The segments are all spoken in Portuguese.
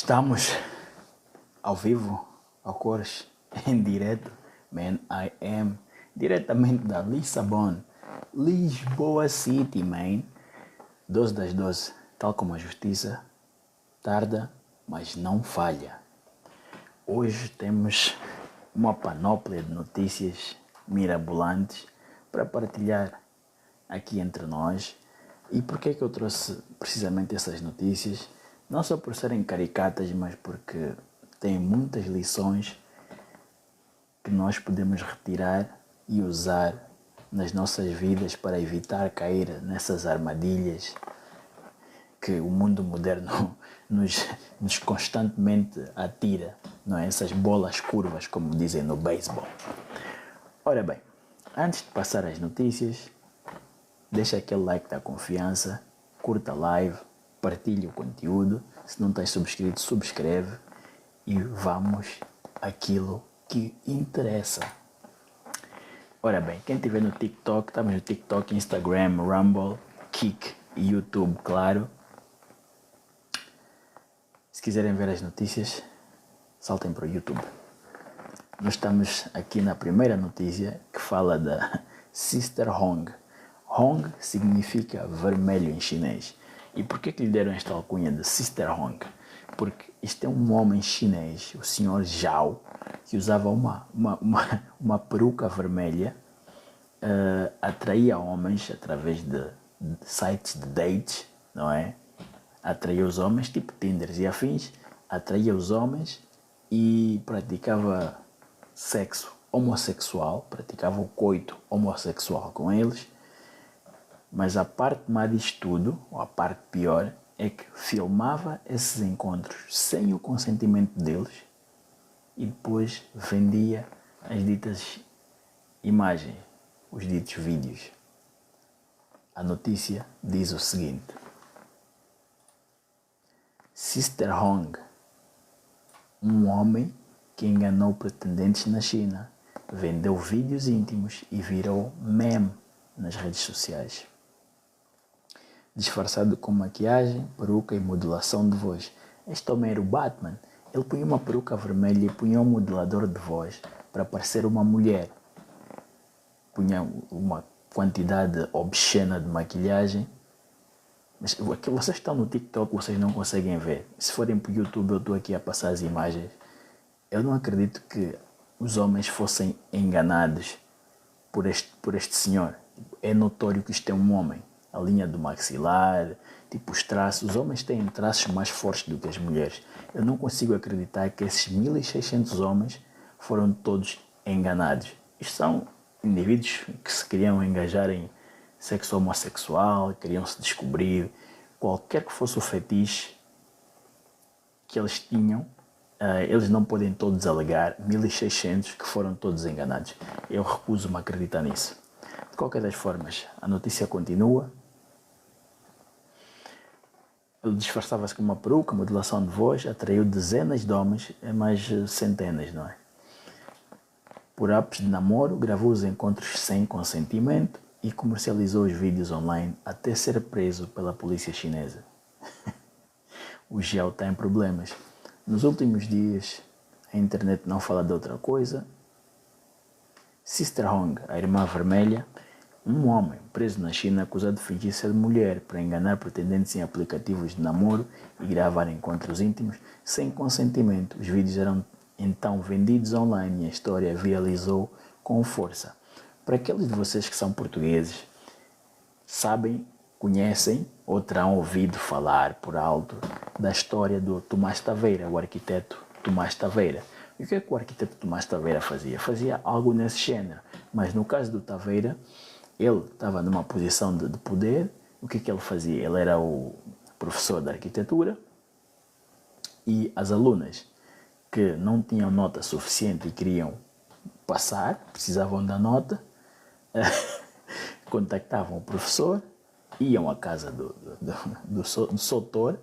Estamos ao vivo, a cores, em direto. Man, I am. Diretamente da Lissabon, Lisboa City, man. 12 das 12, tal como a justiça, tarda, mas não falha. Hoje temos uma panóplia de notícias mirabolantes para partilhar aqui entre nós. E por que é que eu trouxe precisamente essas notícias? Não só por serem caricatas, mas porque têm muitas lições que nós podemos retirar e usar nas nossas vidas para evitar cair nessas armadilhas que o mundo moderno nos constantemente atira, não é? Essas bolas curvas, como dizem no beisebol. Ora bem, antes de passar às notícias, deixa aquele like da confiança, curta a live, partilhe o conteúdo. Se não estás subscrito, subscreve e vamos àquilo que interessa. Ora bem, quem estiver no TikTok, estamos no TikTok, Instagram, Rumble, Kik e YouTube, claro. Se quiserem ver as notícias, saltem para o YouTube. Nós estamos aqui na primeira notícia que fala da Sister Hong. Hong significa vermelho em chinês. E por que lhe deram esta alcunha de Sister Hong? Porque isto é um homem chinês, o Sr. Zhao, que usava uma peruca vermelha, atraía homens através de sites de dates, não é? Atraía os homens, tipo Tinder e afins, atraía os homens e praticava sexo homossexual, praticava o coito homossexual com eles. Mas a parte má disto tudo, ou a parte pior, é que filmava esses encontros sem o consentimento deles e depois vendia as ditas imagens, os ditos vídeos. A notícia diz o seguinte: Sister Hong, um homem que enganou pretendentes na China, vendeu vídeos íntimos e virou meme nas redes sociais. Disfarçado com maquiagem, peruca e modulação de voz. Este homem era o Batman. Ele punha uma peruca vermelha e punha um modulador de voz para parecer uma mulher. Punha uma quantidade obscena de maquilhagem. Mas aqui, vocês estão no TikTok, vocês não conseguem ver. Se forem para o YouTube, eu estou aqui a passar as imagens. Eu não acredito que os homens fossem enganados por este senhor. É notório que isto é um homem. A linha do maxilar, tipo os traços. Os homens têm traços mais fortes do que as mulheres. Eu não consigo acreditar que esses 1.600 homens foram todos enganados. Isto são indivíduos que se queriam engajar em sexo homossexual, queriam se descobrir. Qualquer que fosse o fetiche que eles tinham, eles não podem todos alegar 1.600 que foram todos enganados. Eu recuso-me a acreditar nisso. De qualquer das formas, a notícia continua. Ele disfarçava-se com uma peruca, modulação de voz, atraiu dezenas de homens, mais centenas, não é? Por apps de namoro, gravou os encontros sem consentimento e comercializou os vídeos online até ser preso pela polícia chinesa. O Zhao tem problemas. Nos últimos dias, a internet não fala de outra coisa. Sister Hong, a irmã vermelha, um homem preso na China acusado de fingir ser mulher para enganar pretendentes em aplicativos de namoro e gravar encontros íntimos sem consentimento. Os vídeos eram então vendidos online e a história viralizou com força. Para aqueles de vocês que são portugueses, sabem, conhecem ou terão ouvido falar por alto da história do Tomás Taveira, o arquiteto Tomás Taveira. E o que é que o arquiteto Tomás Taveira fazia? Fazia algo nesse género, mas no caso do Taveira, ele estava numa posição de poder. O que é que ele fazia? Ele era o professor de arquitetura e as alunas que não tinham nota suficiente e queriam passar, precisavam da nota, contactavam o professor, iam à casa do Soutor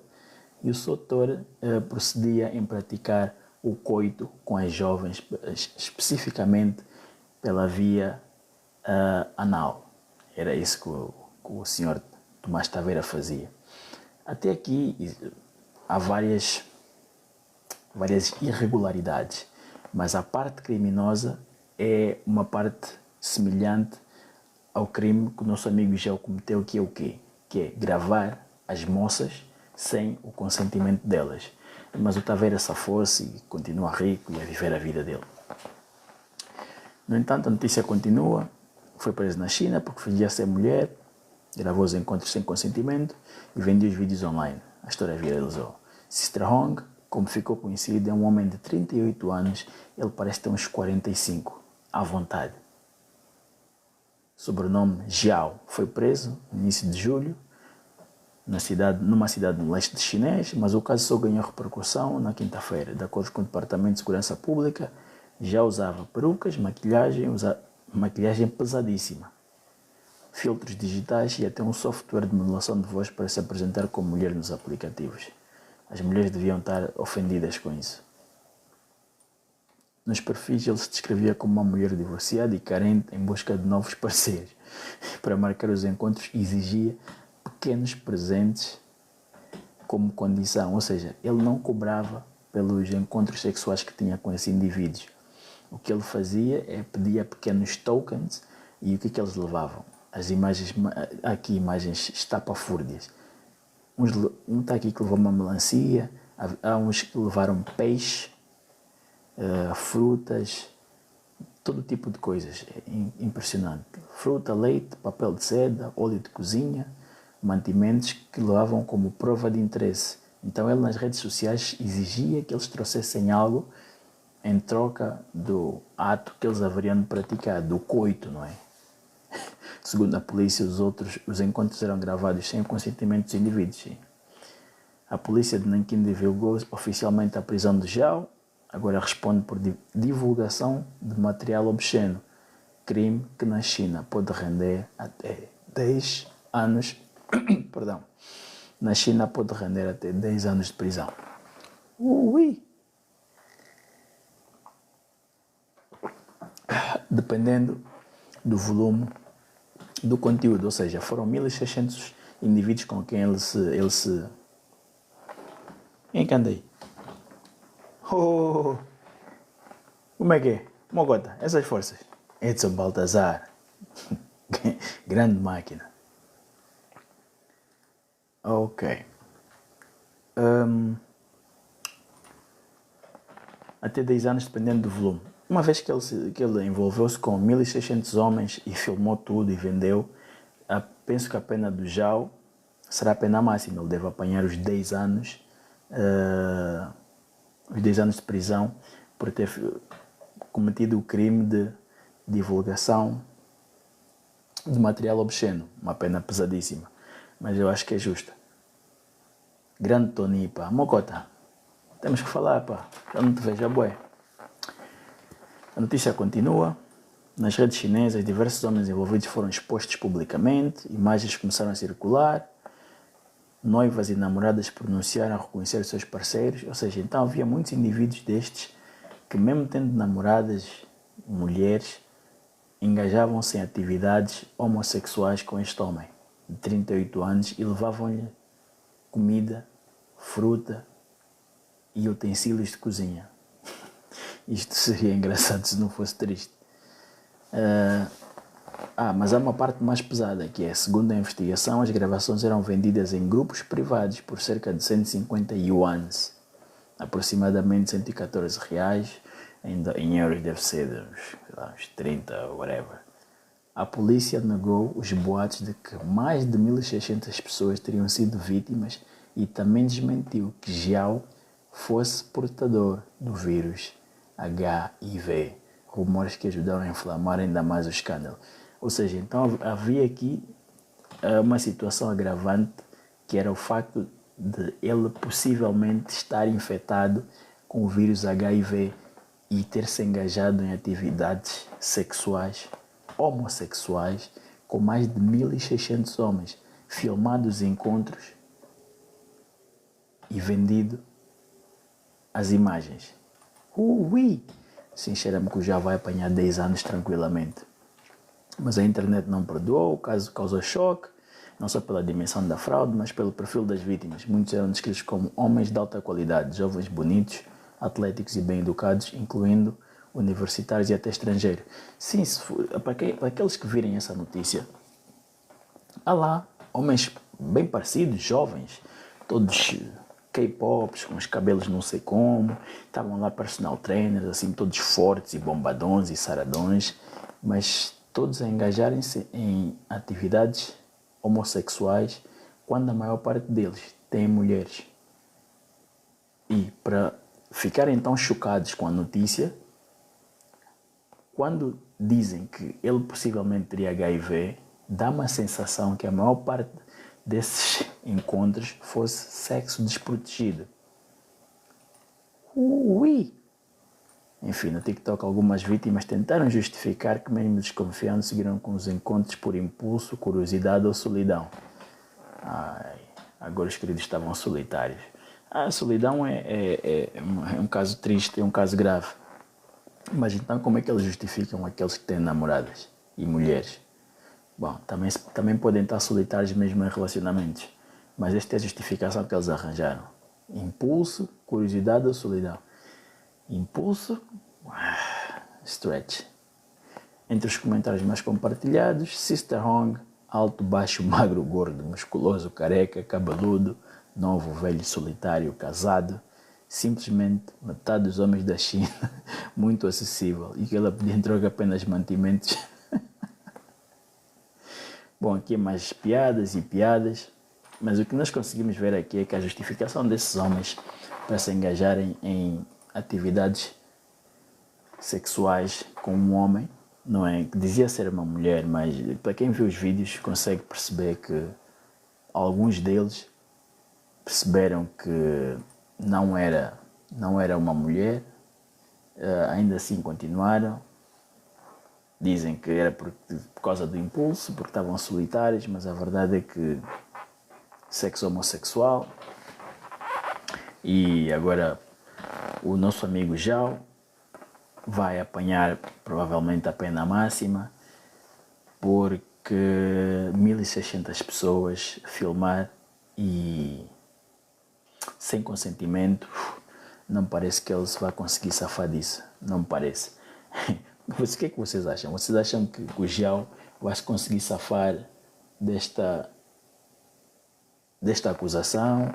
e o Soutor procedia em praticar o coito com as jovens, especificamente pela via anal. Era isso que o senhor Tomás Taveira fazia. Até aqui há várias várias irregularidades, mas a parte criminosa é uma parte semelhante ao crime que o nosso amigo já cometeu, que é o quê? Que é gravar as moças sem o consentimento delas. Mas o Taveira safou-se e continua rico e a viver a vida dele. No entanto, a notícia continua. Foi preso na China porque fingia ser mulher, gravou os encontros sem consentimento e vendia os vídeos online. A história viralizou. Sister Hong, como ficou conhecido, é um homem de 38 anos. Ele parece ter uns 45, à vontade. Sobrenome Zhao. Foi preso no início de julho, numa cidade no leste chinês, mas o caso só ganhou repercussão na quinta-feira. De acordo com o Departamento de Segurança Pública, já usava perucas, maquilhagem pesadíssima, filtros digitais e até um software de modulação de voz para se apresentar como mulher nos aplicativos. As mulheres deviam estar ofendidas com isso. Nos perfis ele se descrevia como uma mulher divorciada e carente em busca de novos parceiros. Para marcar os encontros exigia pequenos presentes como condição, ou seja, ele não cobrava pelos encontros sexuais que tinha com esses indivíduos. O que ele fazia é pedir pequenos tokens e o que eles levavam? As imagens, aqui imagens estapafúrdias. Um está aqui que levou uma melancia, há uns que levaram peixe, frutas, todo tipo de coisas, é impressionante. Fruta, leite, papel de seda, óleo de cozinha, mantimentos que levavam como prova de interesse. Então ele nas redes sociais exigia que eles trouxessem algo em troca do ato que eles haveriam praticado, do coito, não é? Segundo a polícia, os encontros eram gravados sem o consentimento dos indivíduos. Sim. A polícia de Nanquim divulgou oficialmente a prisão de Zhao, agora responde por divulgação de material obsceno, crime que na China pode render até 10 anos, perdão, na China pode render até 10 anos de prisão. Ui! Dependendo do volume do conteúdo, ou seja, foram 1.600 indivíduos com quem ele se... Quem que anda aí? Oh, como é que é? Mogota, essas forças. Edson Baltazar. Grande máquina. Ok. Até 10 anos, dependendo do volume. Uma vez que ele envolveu-se com 1.600 homens e filmou tudo e vendeu, penso que a pena do Zhao será a pena máxima. Ele deve apanhar os 10 anos, de prisão por ter cometido o crime de divulgação de material obsceno. Uma pena pesadíssima, mas eu acho que é justa. Grande Tony, pá. Mocota, temos que falar, pá. Eu não te vejo a bué. A notícia continua. Nas redes chinesas, diversos homens envolvidos foram expostos publicamente, imagens começaram a circular, noivas e namoradas pronunciaram a reconhecer os seus parceiros, ou seja, então havia muitos indivíduos destes que, mesmo tendo namoradas, mulheres, engajavam-se em atividades homossexuais com este homem de 38 anos e levavam-lhe comida, fruta e utensílios de cozinha. Isto seria engraçado se não fosse triste. Mas há uma parte mais pesada, que é, segundo a investigação, as gravações eram vendidas em grupos privados por cerca de 150 yuans, aproximadamente 114 reais, em euros deve ser uns 30, whatever. A polícia negou os boatos de que mais de 1.600 pessoas teriam sido vítimas e também desmentiu que Zhao fosse portador do vírus HIV, rumores que ajudaram a inflamar ainda mais o escândalo. Ou seja, então havia aqui uma situação agravante, que era o facto de ele possivelmente estar infectado com o vírus HIV e ter se engajado em atividades sexuais, homossexuais, com mais de 1.600 homens, filmados encontros e vendido as imagens. Ui! Sinceramente, que já vai apanhar 10 anos tranquilamente. Mas a internet não perdoou, o caso causou choque, não só pela dimensão da fraude, mas pelo perfil das vítimas. Muitos eram descritos como homens de alta qualidade, jovens bonitos, atléticos e bem educados, incluindo universitários e até estrangeiros. Sim, para aqueles que virem essa notícia, há lá homens bem parecidos, jovens, todos K-pops, com os cabelos não sei como, estavam lá personal trainers, assim, todos fortes e bombadões e saradões, mas todos a engajarem-se em atividades homossexuais, quando a maior parte deles tem mulheres. E para ficarem tão chocados com a notícia, quando dizem que ele possivelmente teria HIV, dá uma sensação que a maior parte desses encontros fosse sexo desprotegido. Ui! Enfim, no TikTok algumas vítimas tentaram justificar que mesmo desconfiando seguiram com os encontros por impulso, curiosidade ou solidão. Ai, agora os queridos estavam solitários. A solidão é um caso triste, é um caso grave. Mas então como é que eles justificam aqueles que têm namoradas e mulheres? Bom, também podem estar solitários mesmo em relacionamentos. Mas esta é a justificação que eles arranjaram. Impulso, curiosidade ou solidão. Impulso, stretch. Entre os comentários mais compartilhados, Sister Hong, alto, baixo, magro, gordo, musculoso, careca, cabeludo, novo, velho, solitário, casado, simplesmente metade dos homens da China, muito acessível, e que ela pedia em troca apenas mantimentos. Bom, aqui é mais piadas e piadas, mas o que nós conseguimos ver aqui é que a justificação desses homens para se engajarem em atividades sexuais com um homem, não é? Que dizia ser uma mulher, mas para quem viu os vídeos consegue perceber que alguns deles perceberam que não era uma mulher, ainda assim continuaram. Dizem que era por causa do impulso, porque estavam solitários, mas a verdade é que sexo homossexual. E agora o nosso amigo Zhao vai apanhar provavelmente a pena máxima, porque 1.600 pessoas filmar e sem consentimento, não parece que ele se vai conseguir safar disso, não me parece. Mas o que é que vocês acham? Vocês acham que o Zhao vai conseguir safar desta acusação?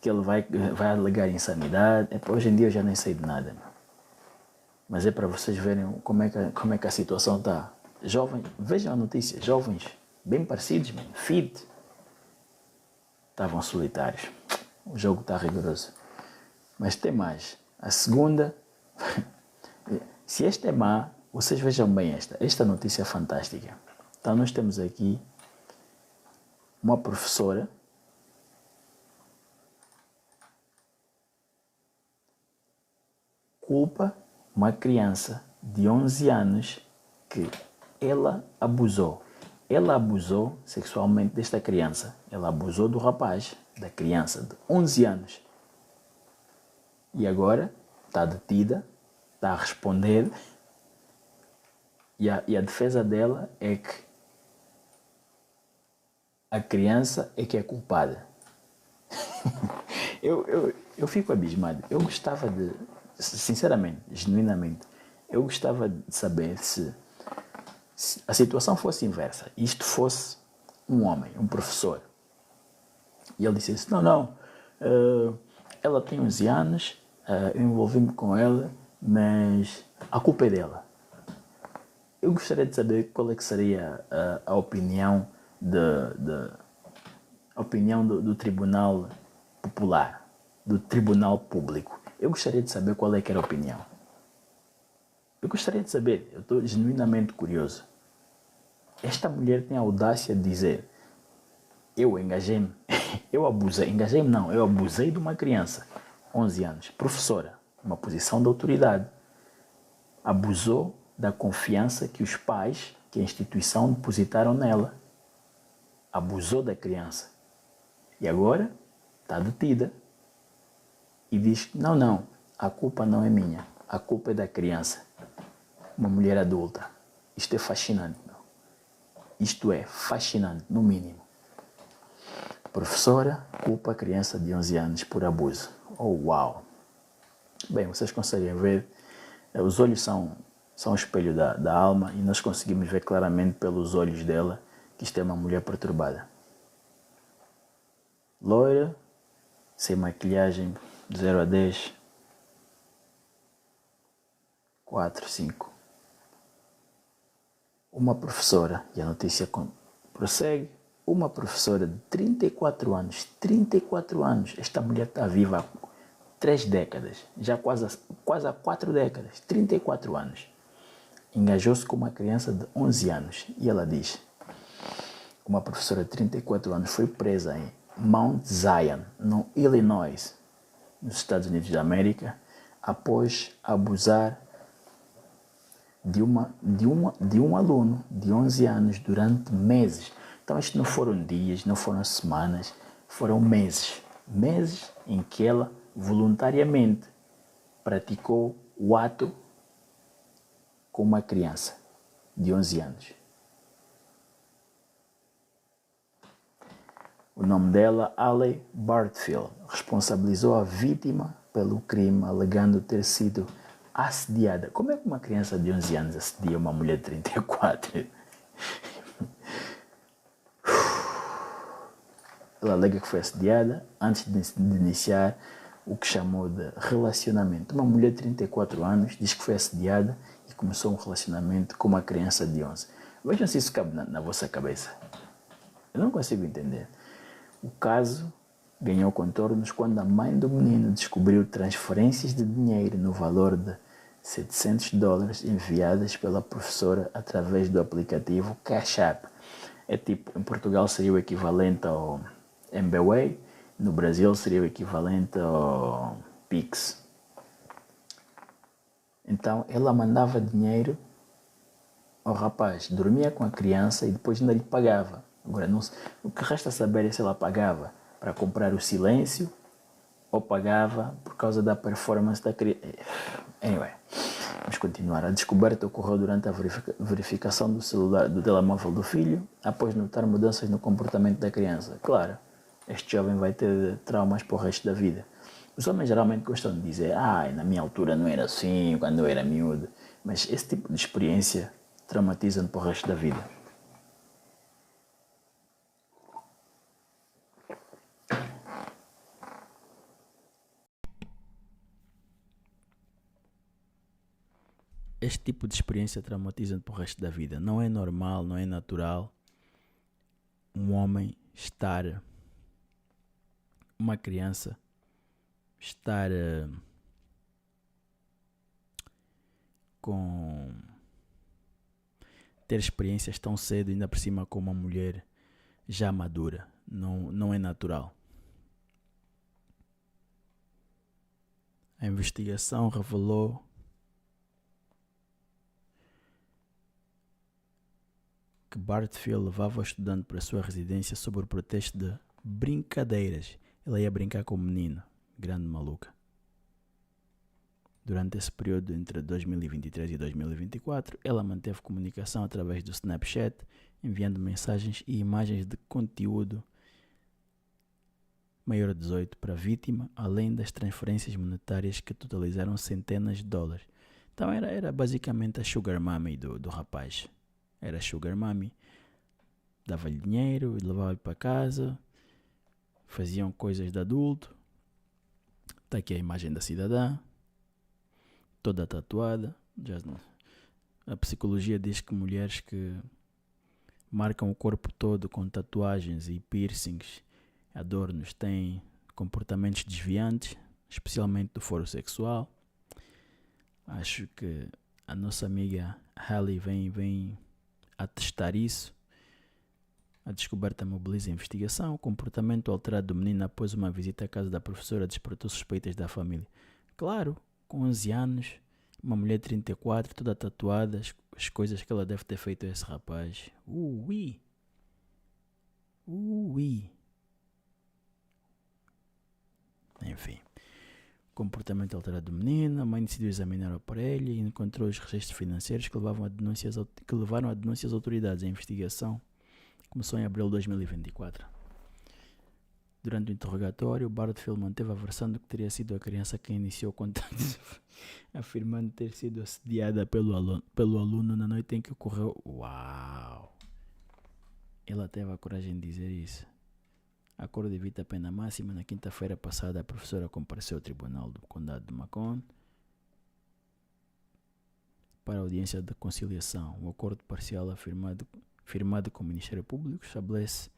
Que ele vai alegar insanidade? Hoje em dia eu já nem sei de nada. Mas é para vocês verem como é que a situação está. Jovens, vejam a notícia, jovens bem parecidos, fit, estavam solitários. O jogo está rigoroso. Mas tem mais. A segunda, se esta é má, vocês vejam bem esta notícia é fantástica. Então nós temos aqui uma professora culpa uma criança de 11 anos que ela abusou. Ela abusou sexualmente desta criança. Ela abusou do rapaz, da criança de 11 anos. E agora está detida, está a responder. E a defesa dela é que a criança é que é culpada. eu fico abismado. Eu gostava de, sinceramente, genuinamente, eu gostava de saber se a situação fosse inversa. Isto fosse um homem, um professor. E ele disse: não, ela tem 11 anos, eu envolvi-me com ela, mas a culpa é dela. Eu gostaria de saber qual é que seria a opinião do Tribunal Popular, do Tribunal Público. Eu gostaria de saber qual é que era a opinião. Eu gostaria de saber, eu estou genuinamente curioso. Esta mulher tem a audácia de dizer: eu engajei-me, eu abusei de uma criança, 11 anos, professora, uma posição de autoridade. Abusou da confiança que os pais, que a instituição depositaram nela. Abusou da criança. E agora está detida. E diz: não, a culpa não é minha, a culpa é da criança. Uma mulher adulta. Isto é fascinante, meu. Isto é fascinante, no mínimo. Professora culpa a criança de 11 anos por abuso. Oh, uau! bem, vocês conseguem ver, os olhos são o espelho da alma e nós conseguimos ver claramente pelos olhos dela que isto é uma mulher perturbada. Loira, sem maquilhagem, de 0 a 10, 4, 5. Uma professora, e a notícia prossegue, uma professora de 34 anos, esta mulher está viva há 3 décadas, já quase há 4 décadas, 34 anos. Engajou-se com uma criança de 11 anos e ela diz, uma professora de 34 anos foi presa em Mount Zion, no Illinois, nos Estados Unidos da América, após abusar de um aluno de 11 anos durante meses. Então, isto não foram dias, não foram semanas, foram meses. Meses em que ela voluntariamente praticou o ato com uma criança de 11 anos. O nome dela, Allie Bartfield, responsabilizou a vítima pelo crime, alegando ter sido assediada. Como é que uma criança de 11 anos assedia uma mulher de 34? Ela alega que foi assediada antes de iniciar o que chamou de relacionamento. Uma mulher de 34 anos diz que foi assediada e começou um relacionamento com uma criança de 11. Vejam se isso cabe na vossa cabeça. Eu não consigo entender. O caso ganhou contornos quando a mãe do menino descobriu transferências de dinheiro no valor de $700 enviadas pela professora através do aplicativo Cash App. É tipo, em Portugal seria o equivalente ao MBWay, no Brasil seria o equivalente ao Pix. Então ela mandava dinheiro ao rapaz, dormia com a criança e depois ainda lhe pagava. Agora, o que resta saber é se ela pagava para comprar o silêncio ou pagava por causa da performance da criança. Anyway, vamos continuar. A descoberta ocorreu durante a verificação do telemóvel do filho, após notar mudanças no comportamento da criança. Claro, este jovem vai ter traumas para o resto da vida. Os homens geralmente gostam de dizer, na minha altura não era assim, quando eu era miúdo. Mas esse tipo de experiência traumatiza-me para o resto da vida. Este tipo de experiência traumatiza-me para o resto da vida. Não é normal, não é natural um homem uma criança ter experiências tão cedo, ainda por cima com uma mulher já madura. Não é natural. A investigação revelou que Bartfield levava o estudante para a sua residência sob o pretexto de brincadeiras. Ela ia brincar com o menino, grande maluca. Durante esse período entre 2023 e 2024, ela manteve comunicação através do Snapchat, enviando mensagens e imagens de conteúdo maior de 18 para a vítima, além das transferências monetárias que totalizaram centenas de dólares. Então era basicamente a sugar mommy do rapaz. Era sugar mommy, dava-lhe dinheiro, levava-lhe para casa, faziam coisas de adulto. Está aqui a imagem da cidadã, toda tatuada. A psicologia diz que mulheres que marcam o corpo todo com tatuagens e piercings, adornos, têm comportamentos desviantes, especialmente do foro sexual. Acho que a nossa amiga Hallie vem a testar isso. A descoberta mobiliza a investigação. O comportamento alterado do menino após uma visita à casa da professora despertou suspeitas da família. Claro, com 11 anos, uma mulher de 34, toda tatuada, as coisas que ela deve ter feito a esse rapaz. Ui. Enfim. Comportamento alterado do menino. A mãe decidiu examinar o aparelho e encontrou os registros financeiros que levaram a denúncias às autoridades. A investigação começou em abril de 2024. Durante o interrogatório, Bartfield manteve a versão de que teria sido a criança quem iniciou o contato, afirmando ter sido assediada pelo aluno na noite em que ocorreu. Uau! Ela teve a coragem de dizer isso. A Corte evita a pena máxima. Na quinta-feira passada, a professora compareceu ao Tribunal do Condado de Macon para a audiência de conciliação. O acordo parcial firmado com o Ministério Público estabelece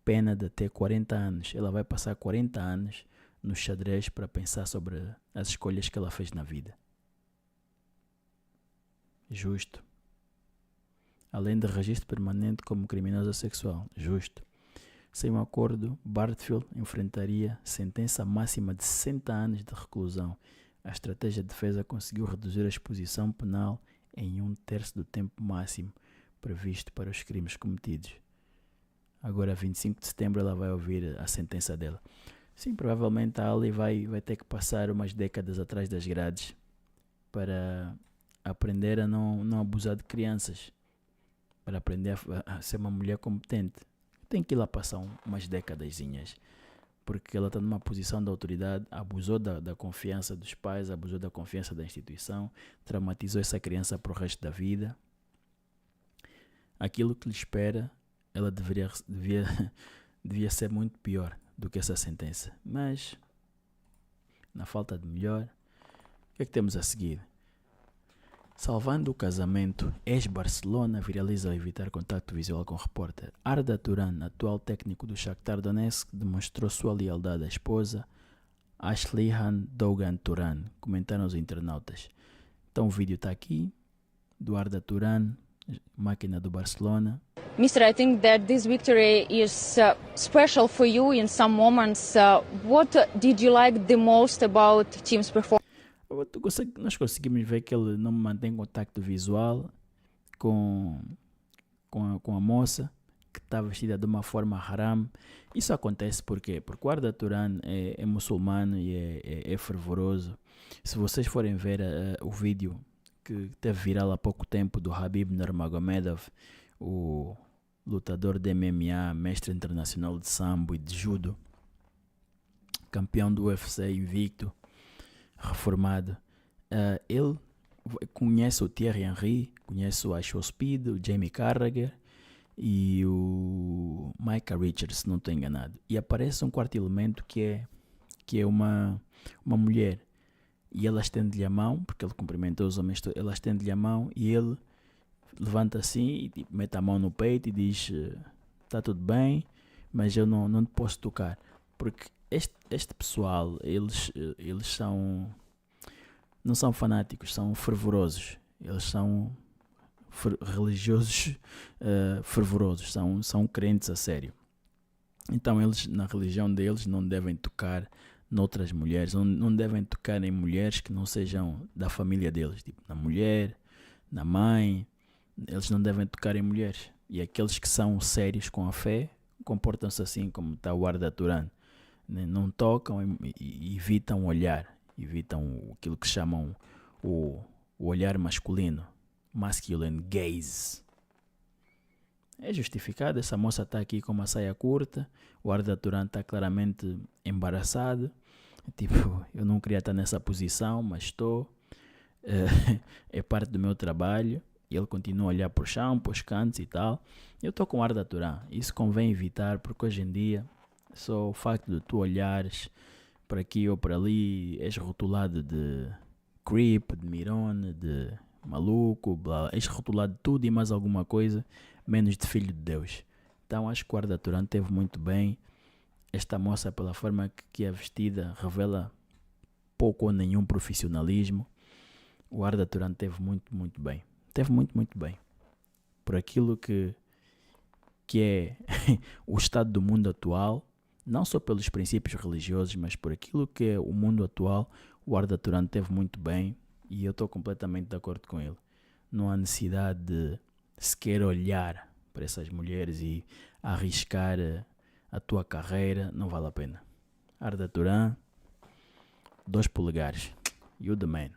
pena de até 40 anos. Ela vai passar 40 anos no xadrez para pensar sobre as escolhas que ela fez na vida. Justo. Além de registro permanente como criminosa sexual. Justo. Sem um acordo, Bartfield enfrentaria sentença máxima de 60 anos de reclusão. A estratégia de defesa conseguiu reduzir a exposição penal em 1/3 do tempo máximo previsto para os crimes cometidos. Agora, 25 de setembro, ela vai ouvir a sentença dela. Sim, provavelmente a Ali vai ter que passar umas décadas atrás das grades para aprender a não abusar de crianças, para aprender a ser uma mulher competente. Tem que ir lá passar umas décadazinhas, porque ela está numa posição de autoridade, abusou da confiança dos pais, abusou da confiança da instituição, traumatizou essa criança para o resto da vida. Aquilo que lhe espera, ela devia ser muito pior do que essa sentença. Mas, na falta de melhor, o que é que temos a seguir? Salvando o casamento, ex-Barcelona viraliza ao evitar contato visual com o repórter. Arda Turan, atual técnico do Shakhtar Donetsk, demonstrou sua lealdade à esposa, Ashlihan Dogan Turan, comentaram os internautas. Então o vídeo está aqui, do Arda Turan, máquina do Barcelona. Mr. I think that this victory is special for you in some moments. What did you like the most about team's performance? Nós conseguimos ver que ele não mantém contato visual com a moça que está vestida de uma forma haram. Isso acontece porque o Arda Turan é muçulmano e é fervoroso. Se vocês forem ver o vídeo que teve viral há pouco tempo do Khabib Nurmagomedov, o lutador de MMA, mestre internacional de sambo e de judo, campeão do UFC invicto, reformado, ele conhece o Thierry Henry, conhece o Aisha Speed, o Jamie Carragher e o Micah Richards, se não estou enganado. E aparece um quarto elemento que é uma mulher. E ela estende-lhe a mão, porque ele cumprimentou os homens, ela estende-lhe a mão e ele levanta assim e mete a mão no peito e diz: está tudo bem, mas eu não te posso tocar. Porque este pessoal, eles não são fanáticos, são fervorosos. Eles são religiosos fervorosos, são crentes a sério. Então eles, na religião deles, não devem tocar noutras mulheres, não devem tocar em mulheres que não sejam da família deles, tipo na mulher, na mãe. Eles não devem tocar em mulheres. E aqueles que são sérios com a fé comportam-se assim como está o Arda Turan. Não tocam e evitam olhar, evitam aquilo que chamam o olhar masculino, masculine gaze. É justificado, essa moça está aqui com uma saia curta, o Arda Turan está claramente embaraçado, tipo, eu não queria estar nessa posição, mas estou, é parte do meu trabalho, e ele continua a olhar para o chão, para os cantos e tal. Eu estou com o Arda Turan, isso convém evitar, porque hoje em dia, só o facto de tu olhares para aqui ou para ali, és rotulado de creep, de mirone, de maluco, blá, és rotulado de tudo e mais alguma coisa, menos de filho de Deus. Então acho que o Arda Turan teve muito bem. Esta moça, pela forma que é vestida, revela pouco ou nenhum profissionalismo. O Arda Turan teve muito, muito bem. Teve muito, muito bem. Por aquilo que é o estado do mundo atual, não só pelos princípios religiosos, mas por aquilo que é o mundo atual, o Arda Turan teve muito bem e eu estou completamente de acordo com ele. Não há necessidade de sequer olhar para essas mulheres e arriscar a tua carreira, não vale a pena. Arda Turan, 2 polegares. You the man.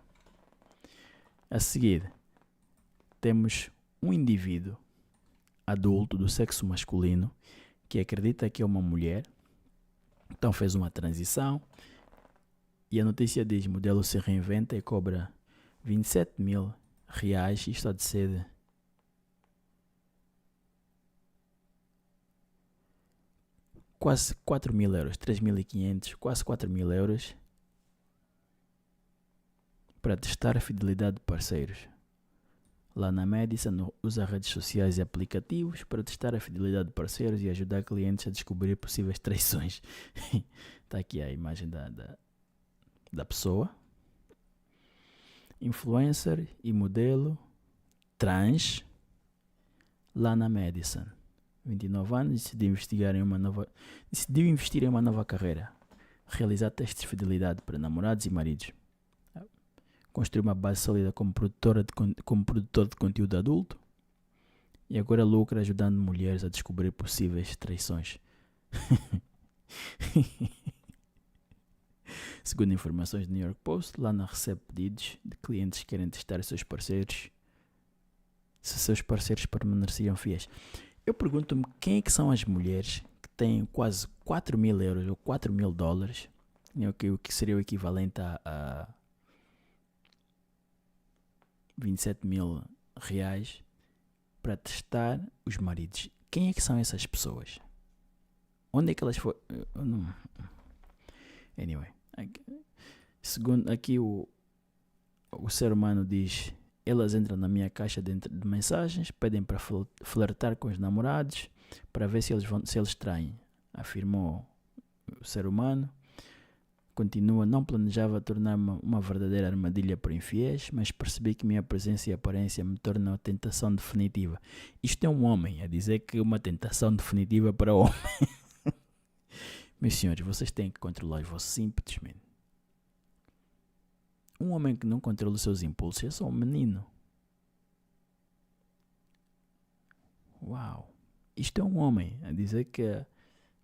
A seguir, temos um indivíduo adulto do sexo masculino que acredita que é uma mulher Então fez uma transição e a notícia diz: modelo se reinventa e cobra 27 mil reais. Isto há de ser quase 4 mil euros, 3.500, quase 4 mil euros para testar a fidelidade de parceiros. Lá na Madison usa redes sociais e aplicativos para testar a fidelidade de parceiros e ajudar clientes a descobrir possíveis traições. Está aqui a imagem da pessoa. Influencer e modelo trans lá na Madison. 29 anos, decidiu investir em uma nova carreira. Realizar testes de fidelidade para namorados e maridos. Construir uma base sólida como produtor de conteúdo adulto. E agora lucra ajudando mulheres a descobrir possíveis traições. Segundo informações do New York Post, Lana recebe pedidos de clientes que querem testar seus parceiros, se seus parceiros permaneciam fiéis. Eu pergunto-me quem é que são as mulheres que têm quase 4 mil euros ou 4 mil dólares, o que seria o equivalente a 27 mil reais, para testar os maridos. Quem é que são essas pessoas? Onde é que elas foram? Anyway, segundo aqui o ser humano diz: elas entram na minha caixa de mensagens, pedem para flertar com os namorados para ver se eles traem, afirmou o ser humano. Continua: não planejava tornar-me uma verdadeira armadilha para infiéis, mas percebi que minha presença e aparência me tornam a tentação definitiva. Isto é um homem a dizer que é uma tentação definitiva para homem. Meus senhores, vocês têm que controlar os vossos ímpetos, man. Um homem que não controla os seus impulsos é só um menino. Uau! Isto é um homem a dizer que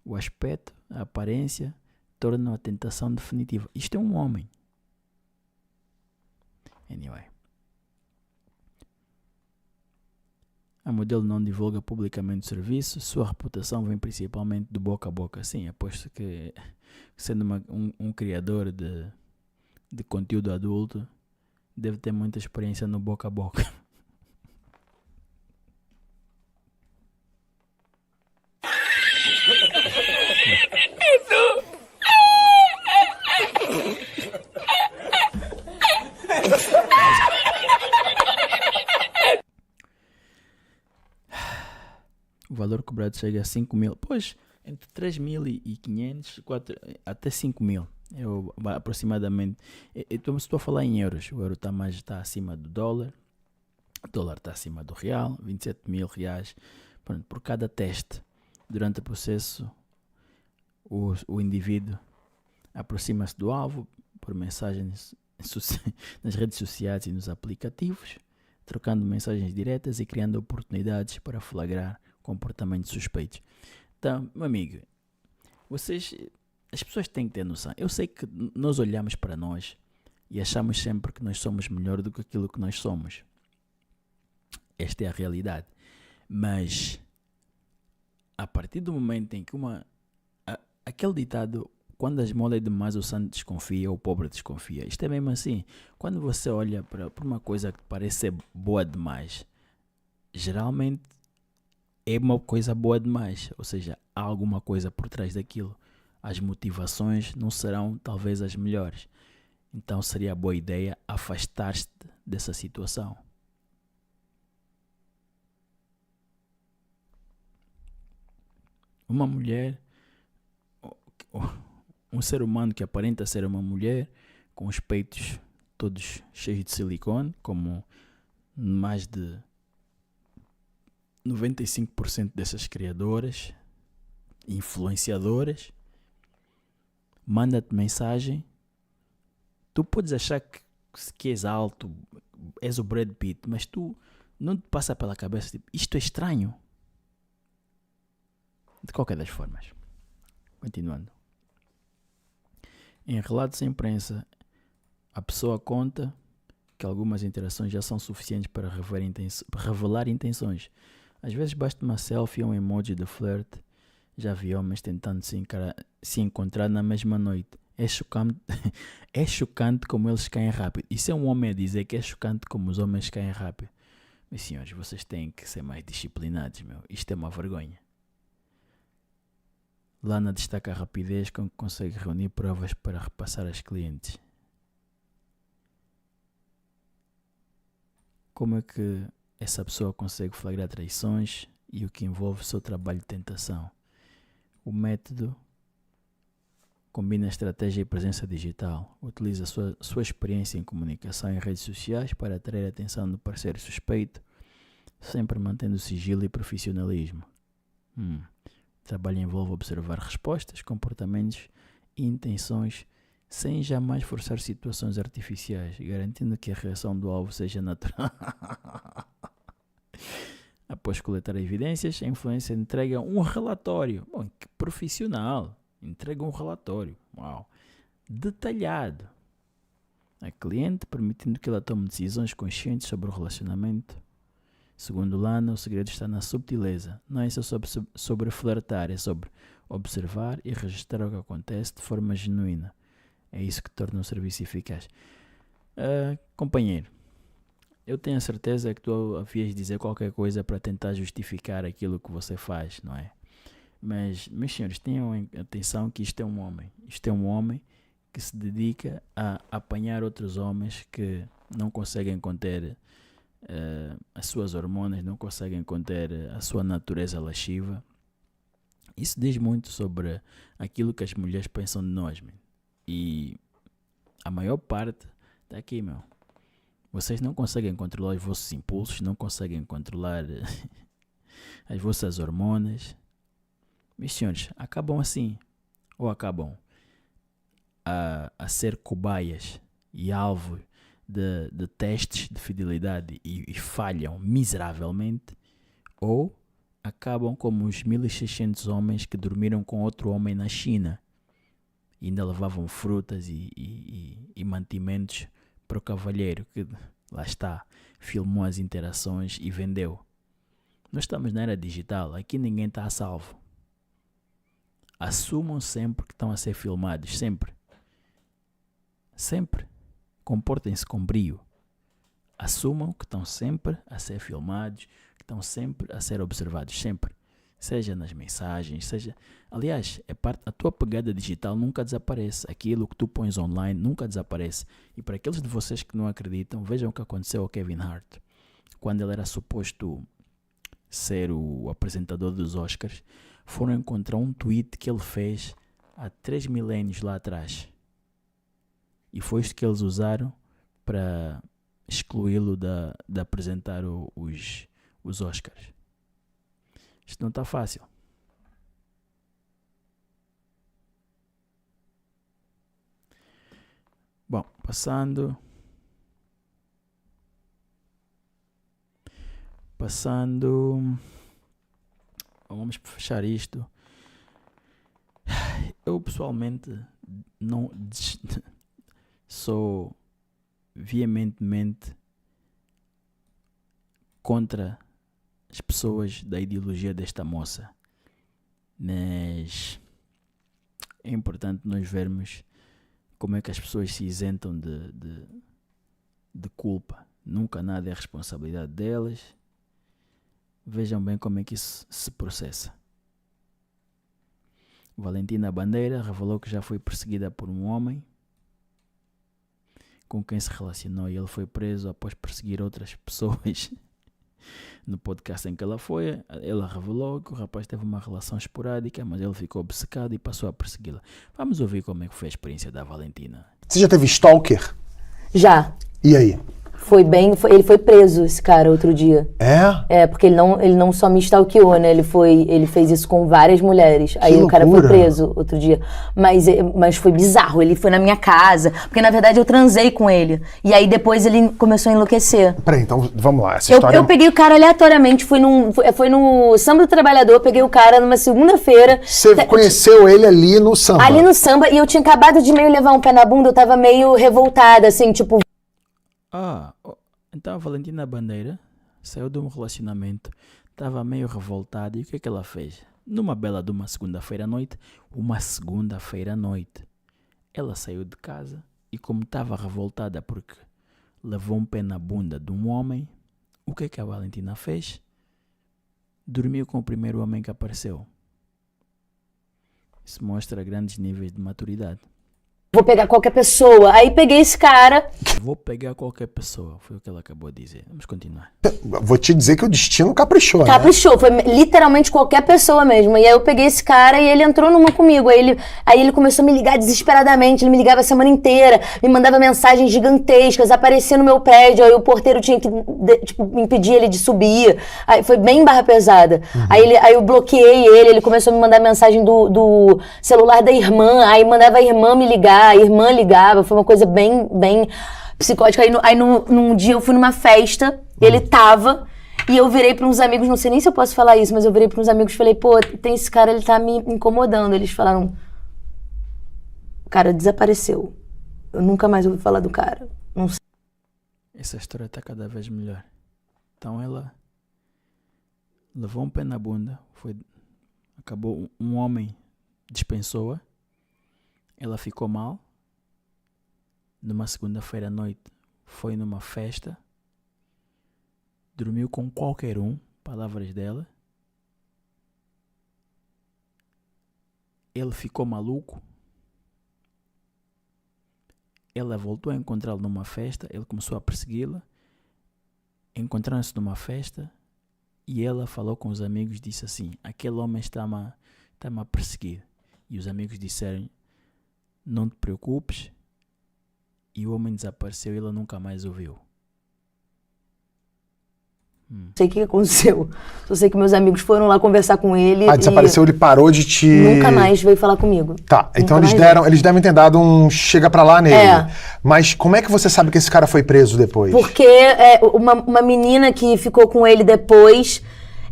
o aspecto, a aparência, tornam a tentação definitiva. Isto é um homem. Anyway. A modelo não divulga publicamente o serviço. Sua reputação vem principalmente do boca a boca. Sim, aposto que, sendo um criador de conteúdo adulto, deve ter muita experiência no boca a boca. O valor cobrado chega a 5 mil. Pois, entre 3.500 até 5 mil. Aproximadamente. Estou a falar em euros. O euro está acima do dólar. O dólar está acima do real. 27 mil reais. Pronto, por cada teste. Durante o processo, o indivíduo aproxima-se do alvo por mensagens nas redes sociais e nos aplicativos, trocando mensagens diretas e criando oportunidades para flagrar comportamentos suspeitos. Então, meu amigo, as pessoas têm que ter noção. Eu sei que nós olhamos para nós e achamos sempre que nós somos melhor do que aquilo que nós somos. Esta é a realidade. Mas a partir do momento em que aquele ditado: quando a esmola é demais, o santo desconfia, o pobre desconfia. Isto é mesmo assim. Quando você olha para uma coisa que parece ser boa demais, geralmente é uma coisa boa demais. Ou seja, há alguma coisa por trás daquilo. As motivações não serão talvez as melhores. Então seria boa ideia afastar-se dessa situação. Uma mulher, um ser humano que aparenta ser uma mulher, com os peitos todos cheios de silicone, como mais de 95% dessas criadoras, influenciadoras, manda-te mensagem. Tu podes achar que és alto, és o Brad Pitt, mas tu não te passa pela cabeça, tipo, isto é estranho. De qualquer das formas, continuando. Em relatos à imprensa, a pessoa conta que algumas interações já são suficientes para revelar intenções. Às vezes basta uma selfie ou um emoji de flirt, Já vi homens tentando se encontrar na mesma noite. É chocante, é chocante como eles caem rápido. Isso é um homem a dizer que é chocante como os homens caem rápido. Meus senhores, vocês têm que ser mais disciplinados, meu. Isto é uma vergonha. Lana destaca a rapidez com que consegue reunir provas para repassar aos clientes. Como é que essa pessoa consegue flagrar traições e o que envolve o seu trabalho de tentação? O método combina estratégia e presença digital. Utiliza sua experiência em comunicação em redes sociais para atrair a atenção do parceiro suspeito, sempre mantendo sigilo e profissionalismo. O trabalho envolve observar respostas, comportamentos e intenções sem jamais forçar situações artificiais, garantindo que a reação do alvo seja natural. Após coletar evidências, a influência entrega um relatório. Bom, que profissional! Entrega um relatório. Uau! Detalhado a cliente, permitindo que ela tome decisões conscientes sobre o relacionamento. Segundo Lana, o segredo está na subtileza. Não é só sobre flertar, é sobre observar e registrar o que acontece de forma genuína. É isso que torna o serviço eficaz. Companheiro, eu tenho a certeza que tu havias de dizer qualquer coisa para tentar justificar aquilo que você faz, não é? Mas, meus senhores, tenham atenção que isto é um homem. Isto é um homem que se dedica a apanhar outros homens que não conseguem conter as suas hormonas, não conseguem conter a sua natureza lasciva. Isso diz muito sobre aquilo que as mulheres pensam de nós, man. E a maior parte está aqui, meu. Vocês não conseguem controlar os vossos impulsos, não conseguem controlar as vossas hormonas. Meus senhores, acabam assim, ou acabam a ser cobaias e alvo de testes de fidelidade e falham miseravelmente, ou acabam como os 1.600 homens que dormiram com outro homem na China e ainda levavam frutas e mantimentos para o cavalheiro que, lá está, filmou as interações e vendeu. Nós estamos na era digital, aqui ninguém está a salvo. Assumam sempre que estão a ser filmados, sempre. Sempre. Comportem-se com brio. Assumam que estão sempre a ser filmados, que estão sempre a ser observados, sempre. Seja nas mensagens, seja... Aliás, a tua pegada digital nunca desaparece. Aquilo que tu pões online nunca desaparece. E para aqueles de vocês que não acreditam, vejam o que aconteceu ao Kevin Hart. Quando ele era suposto ser o apresentador dos Oscars, foram encontrar um tweet que ele fez há 3 milénios lá atrás. E foi isto que eles usaram para excluí-lo de apresentar os Oscars. Isto não está fácil. Bom, passando. Vamos fechar isto. Eu pessoalmente não sou veementemente contra as pessoas da ideologia desta moça, mas é importante nós vermos como é que as pessoas se isentam de culpa. Nunca nada é responsabilidade delas. Vejam bem como é que isso se processa. Valentina Bandeira revelou que já foi perseguida por um homem com quem se relacionou e ele foi preso após perseguir outras pessoas. No podcast em que ela foi, ela revelou que o rapaz teve uma relação esporádica, mas ele ficou obcecado e passou a persegui-la. Vamos ouvir como é que foi a experiência da Valentina. Você já teve stalker? Já. E aí? Ele foi preso, esse cara, outro dia. É? É, porque ele não só me stalkeou, né? Ele fez isso com várias mulheres. Aí loucura. O cara foi preso outro dia. Mas foi bizarro, ele foi na minha casa. Porque, na verdade, eu transei com ele. E aí, depois, ele começou a enlouquecer. Peraí, então, vamos lá. Essa história... Eu peguei o cara aleatoriamente, foi no Samba do Trabalhador, peguei o cara numa segunda-feira. Você conheceu ele ali no samba? Ali no samba, e eu tinha acabado de meio levar um pé na bunda, eu tava meio revoltada, assim, tipo... Então a Valentina Bandeira saiu de um relacionamento, estava meio revoltada, e o que é que ela fez? Numa bela de uma segunda-feira à noite, ela saiu de casa e como estava revoltada porque levou um pé na bunda de um homem, o que é que a Valentina fez? Dormiu com o primeiro homem que apareceu. Isso mostra grandes níveis de maturidade. Vou pegar qualquer pessoa. Aí peguei esse cara. Vou pegar qualquer pessoa, foi o que ela acabou de dizer. Vamos continuar. Vou te dizer que o destino caprichou, né? Caprichou, foi literalmente qualquer pessoa mesmo. E aí eu peguei esse cara e ele entrou numa comigo. Aí ele começou a me ligar desesperadamente. Ele me ligava a semana inteira, me mandava mensagens gigantescas, aparecia no meu prédio. Aí o porteiro tinha que impedir ele de subir. Aí foi bem barra pesada. Aí eu bloqueei ele começou a me mandar mensagem do celular da irmã. Aí mandava a irmã me ligar, a irmã ligava. Foi uma coisa bem psicótica. Num dia eu fui numa festa, ele tava, e eu virei para uns amigos, não sei nem se eu posso falar isso, mas eu virei para uns amigos e falei, pô, tem esse cara, ele tá me incomodando. Eles falaram, o cara desapareceu. Eu nunca mais ouvi falar do cara. Não sei. Essa história está cada vez melhor. Então ela levou um pé na bunda, acabou, um homem dispensou-a, ela ficou mal. Numa segunda-feira à noite foi numa festa, dormiu com qualquer um, palavras dela. Ele ficou maluco. Ela voltou a encontrá-lo numa festa, ele começou a persegui-la. Encontraram-se numa festa e ela falou com os amigos, disse assim, aquele homem está-me a perseguir. E os amigos disseram, não te preocupes. E o homem desapareceu e ela nunca mais o viu. Não sei o que aconteceu. Só sei que meus amigos foram lá conversar com ele. Desapareceu, ele parou de te... Nunca mais veio falar comigo. Tá, então Nunca eles devem ter dado um chega pra lá nele. É. Mas como é que você sabe que esse cara foi preso depois? Porque uma menina que ficou com ele depois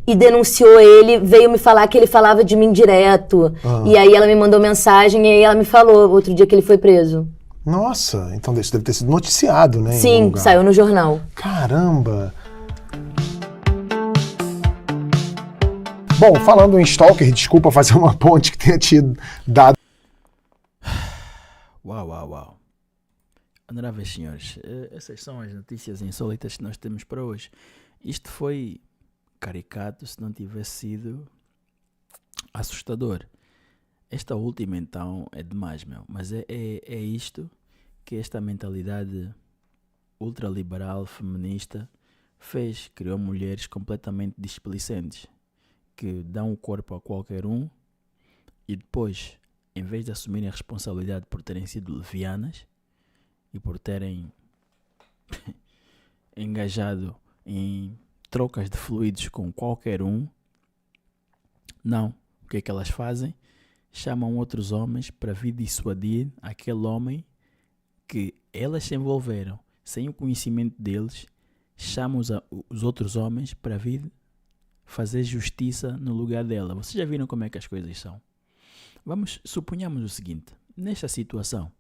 e denunciou ele, veio me falar que ele falava de mim direto. E aí ela me mandou mensagem e aí ela me falou outro dia que ele foi preso. Nossa, então isso deve ter sido noticiado, né? Sim, saiu no jornal. Caramba! Bom, falando em stalker, desculpa fazer uma ponte que tenha te dado. Uau. Honoráveis senhores, essas são as notícias insólitas que nós temos para hoje. Isto foi caricato se não tivesse sido assustador. Esta última então é demais, meu. Mas é isto que esta mentalidade ultraliberal, feminista, fez. Criou mulheres completamente displicentes, que dão o corpo a qualquer um e depois, em vez de assumirem a responsabilidade por terem sido levianas e por terem engajado em trocas de fluidos com qualquer um, não. O que é que elas fazem? Chamam outros homens para vir dissuadir aquele homem que elas se envolveram sem o conhecimento deles. Chamam os outros homens para vir fazer justiça no lugar dela. Vocês já viram como é que as coisas são? Suponhamos o seguinte, nesta situação,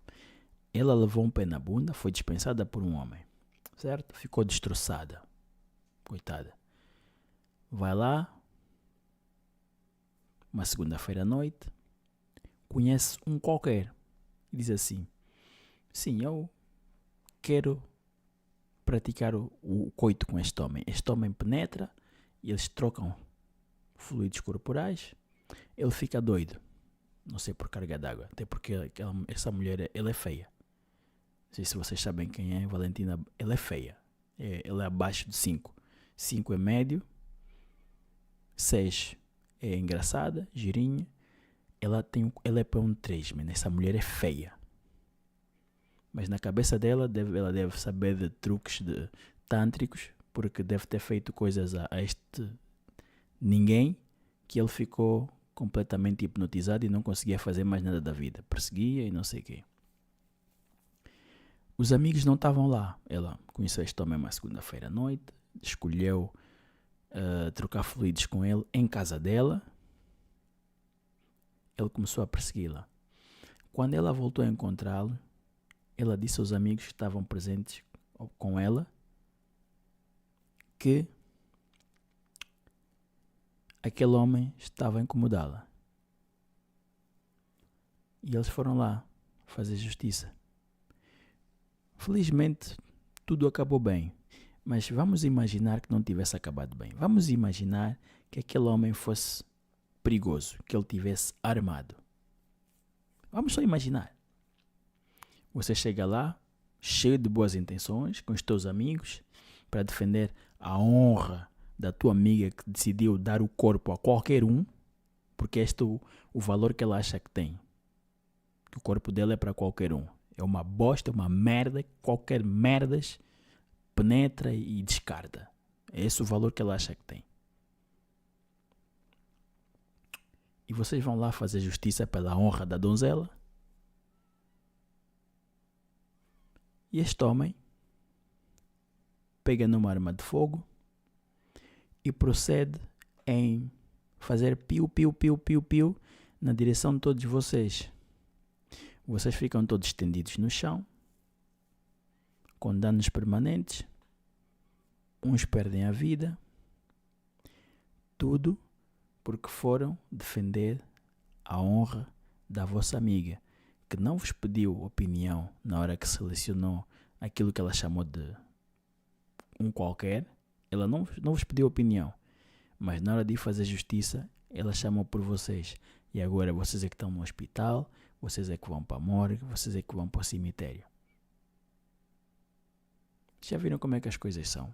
ela levou um pé na bunda, foi dispensada por um homem, certo? Ficou destroçada, coitada. Vai lá, uma segunda-feira à noite, conhece um qualquer e diz assim, sim, eu quero praticar o coito com este homem. Este homem penetra e eles trocam fluidos corporais, ele fica doido, não sei por carga d'água, até porque essa mulher ela é feia. Não sei se vocês sabem quem é Valentina, ela é feia, ela é abaixo de 5. 5 é médio, 6 é engraçada, girinha, ela é para um 3, man. Essa mulher é feia. Mas na cabeça dela, ela deve saber de truques tântricos, porque deve ter feito coisas a este ninguém, que ele ficou completamente hipnotizado e não conseguia fazer mais nada da vida. Perseguia e não sei o quê. Os amigos não estavam lá. Ela conheceu este homem uma segunda-feira à noite, escolheu trocar fluidos com ele em casa dela. Ele começou a persegui-la. Quando ela voltou a encontrá-lo, ela disse aos amigos que estavam presentes com ela que aquele homem estava a incomodá-la. E eles foram lá fazer justiça. Felizmente, tudo acabou bem. Mas vamos imaginar que não tivesse acabado bem. Vamos imaginar que aquele homem fosse perigoso, que ele tivesse armado. Vamos só imaginar. Você chega lá, cheio de boas intenções, com os teus amigos, para defender a honra da tua amiga que decidiu dar o corpo a qualquer um, porque este é o valor que ela acha que tem. Que o corpo dela é para qualquer um. É uma bosta, uma merda, qualquer merdas penetra e descarta. É esse o valor que ela acha que tem. E vocês vão lá fazer justiça pela honra da donzela. E este homem pega numa arma de fogo e procede em fazer piu, piu, piu, piu, piu na direção de todos vocês. Vocês ficam todos estendidos no chão, com danos permanentes, uns perdem a vida, tudo porque foram defender a honra da vossa amiga, que não vos pediu opinião na hora que selecionou aquilo que ela chamou de um qualquer. Ela não vos pediu opinião, mas na hora de ir fazer justiça, ela chamou por vocês. E agora vocês é que estão no hospital, vocês é que vão para a morgue, vocês é que vão para o cemitério. Já viram como é que as coisas são?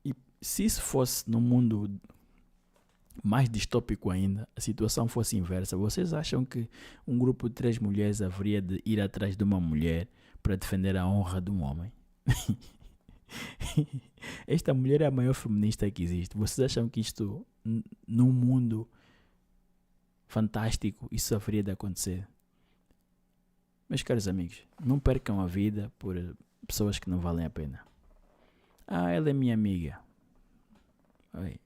E se isso fosse num mundo mais distópico ainda, a situação fosse inversa, vocês acham que um grupo de 3 mulheres haveria de ir atrás de uma mulher para defender a honra de um homem? Esta mulher é a maior feminista que existe. Vocês acham que isto, num mundo fantástico, isso haveria de acontecer? Meus caros amigos, não percam a vida por pessoas que não valem a pena. Ah, ela é minha amiga. Oi.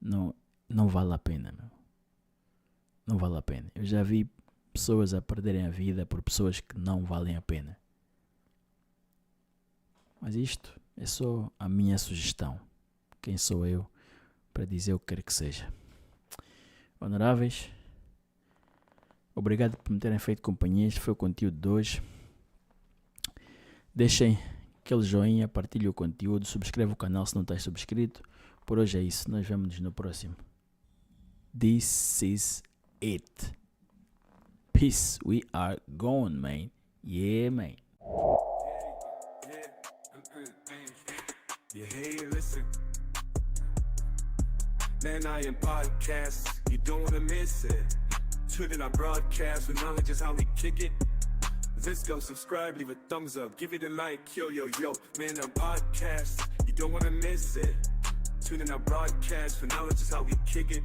Não vale a pena, meu. Não vale a pena. Eu já vi pessoas a perderem a vida por pessoas que não valem a pena. Mas isto é só a minha sugestão. Quem sou eu para dizer o que quer que seja? Honoráveis, obrigado por me terem feito companhia. Este foi o conteúdo de hoje. Deixem aquele joinha, partilhem o conteúdo, subscreve o canal se não estás subscrito. Por hoje é isso, nós vemos no próximo. This is it. Peace, we are gone, man. Yeah, man. Yeah, hey, listen. Man, I am podcast. You don't wanna miss it. Tune in our broadcast with knowledge is how we kick it. Let's go, subscribe, leave a thumbs up, give it a like, yo, yo, yo. Man, I'm podcast. You don't wanna miss it. Tune in our broadcast with knowledge is how we kick it.